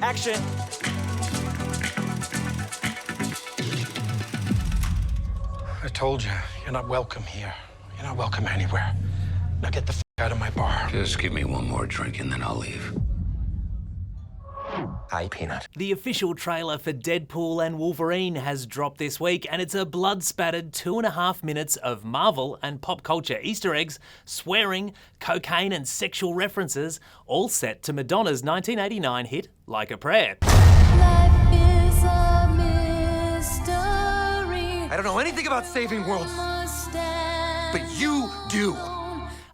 Action! I told you, you're not welcome here. You're not welcome anywhere. Now get the out of my bar. Just give me one more drink and then I'll leave. Hi, Peanut. The official trailer for Deadpool and Wolverine has dropped this week, and it's a blood-spattered 2.5 minutes of Marvel and pop culture Easter eggs, swearing, cocaine and sexual references, all set to Madonna's 1989 hit, Like a Prayer. Life is a mystery. I don't know anything about saving worlds, but you do.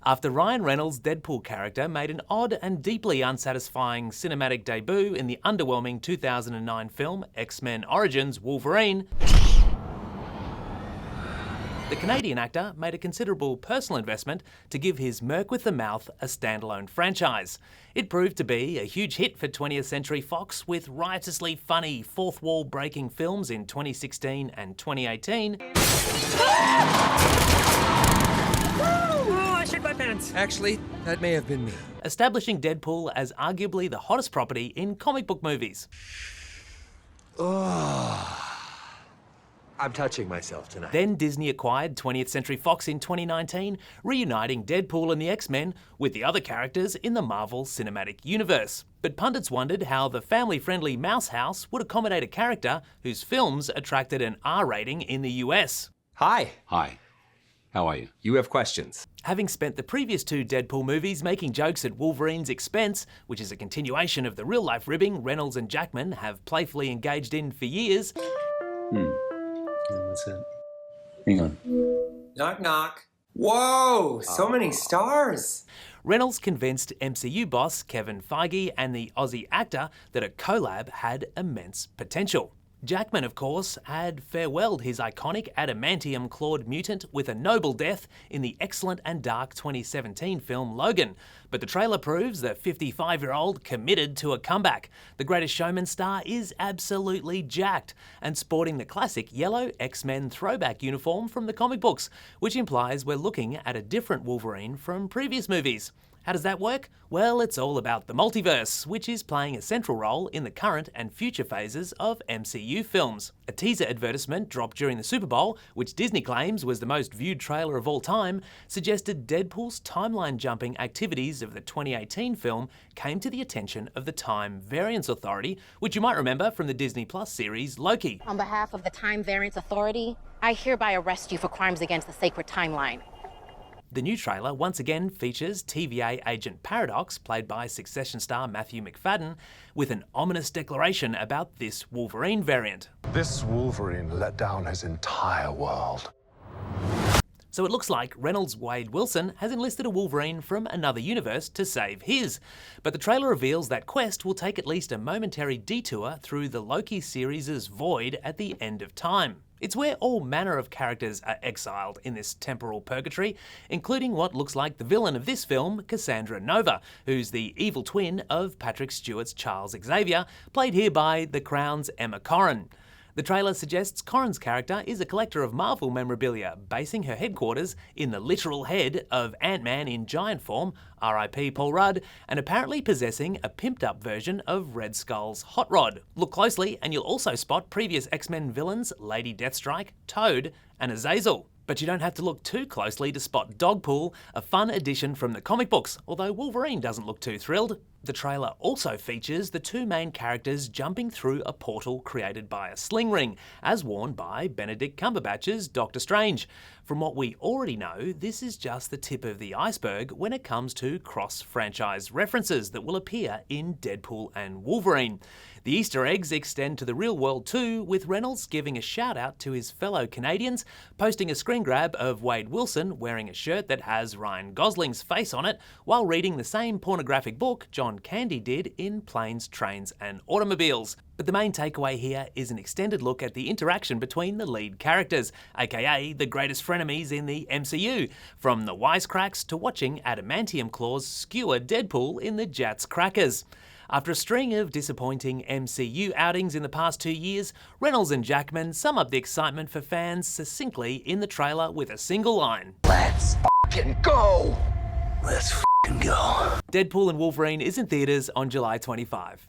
After Ryan Reynolds' Deadpool character made an odd and deeply unsatisfying cinematic debut in the underwhelming 2009 film X-Men Origins Wolverine, the Canadian actor made a considerable personal investment to give his Merc with the Mouth a standalone franchise. It proved to be a huge hit for 20th Century Fox, with riotously funny, fourth-wall-breaking films in 2016 and 2018. I shit my pants. Actually, that may have been me. Establishing Deadpool as arguably the hottest property in comic book movies. I'm touching myself tonight. Then Disney acquired 20th Century Fox in 2019, reuniting Deadpool and the X-Men with the other characters in the Marvel Cinematic Universe. But pundits wondered how the family-friendly Mouse House would accommodate a character whose films attracted an R rating in the US. Hi. Hi. How are you? You have questions. Having spent the previous 2 Deadpool movies making jokes at Wolverine's expense, which is a continuation of the real-life ribbing Reynolds and Jackman have playfully engaged in for years. What's that? Hang on. Knock, knock. Whoa, so many stars. Reynolds convinced MCU boss Kevin Feige and the Aussie actor that a collab had immense potential. Jackman, of course, had farewelled his iconic adamantium-clawed mutant with a noble death in the excellent and dark 2017 film Logan. But the trailer proves the 55-year-old committed to a comeback. The Greatest Showman star is absolutely jacked and sporting the classic yellow X-Men throwback uniform from the comic books, which implies we're looking at a different Wolverine from previous movies. How does that work? Well, it's all about the multiverse, which is playing a central role in the current and future phases of MCU films. A teaser advertisement dropped during the Super Bowl, which Disney claims was the most viewed trailer of all time, suggested Deadpool's timeline-jumping activities of the 2018 film came to the attention of the Time Variance Authority, which you might remember from the Disney Plus series Loki. On behalf of the Time Variance Authority, I hereby arrest you for crimes against the sacred timeline. The new trailer once again features TVA agent Paradox, played by Succession star Matthew McFadden, with an ominous declaration about this Wolverine variant. This Wolverine let down his entire world. So it looks like Reynolds' Wade Wilson has enlisted a Wolverine from another universe to save his. But the trailer reveals that quest will take at least a momentary detour through the Loki series' void at the end of time. It's where all manner of characters are exiled in this temporal purgatory, including what looks like the villain of this film, Cassandra Nova, who's the evil twin of Patrick Stewart's Charles Xavier, played here by The Crown's Emma Corrin. The trailer suggests Corrin's character is a collector of Marvel memorabilia, basing her headquarters in the literal head of Ant-Man in giant form, R.I.P. Paul Rudd, and apparently possessing a pimped-up version of Red Skull's Hot Rod. Look closely and you'll also spot previous X-Men villains Lady Deathstrike, Toad, and Azazel. But you don't have to look too closely to spot Dogpool, a fun addition from the comic books, although Wolverine doesn't look too thrilled. The trailer also features the 2 main characters jumping through a portal created by a sling ring, as worn by Benedict Cumberbatch's Doctor Strange. From what we already know, this is just the tip of the iceberg when it comes to cross-franchise references that will appear in Deadpool and Wolverine. The Easter eggs extend to the real world too, with Reynolds giving a shout out to his fellow Canadians, posting a screen grab of Wade Wilson wearing a shirt that has Ryan Gosling's face on it, while reading the same pornographic book John Candy did in Planes, Trains and Automobiles. But the main takeaway here is an extended look at the interaction between the lead characters, aka the greatest frenemies in the MCU, from the wisecracks to watching adamantium claws skewer Deadpool in the Jats Crackers. After a string of disappointing MCU outings in the past 2 years, Reynolds and Jackman sum up the excitement for fans succinctly in the trailer with a single line. Let's f***ing go! Let's f***ing go. Deadpool and Wolverine is in theaters on July 25.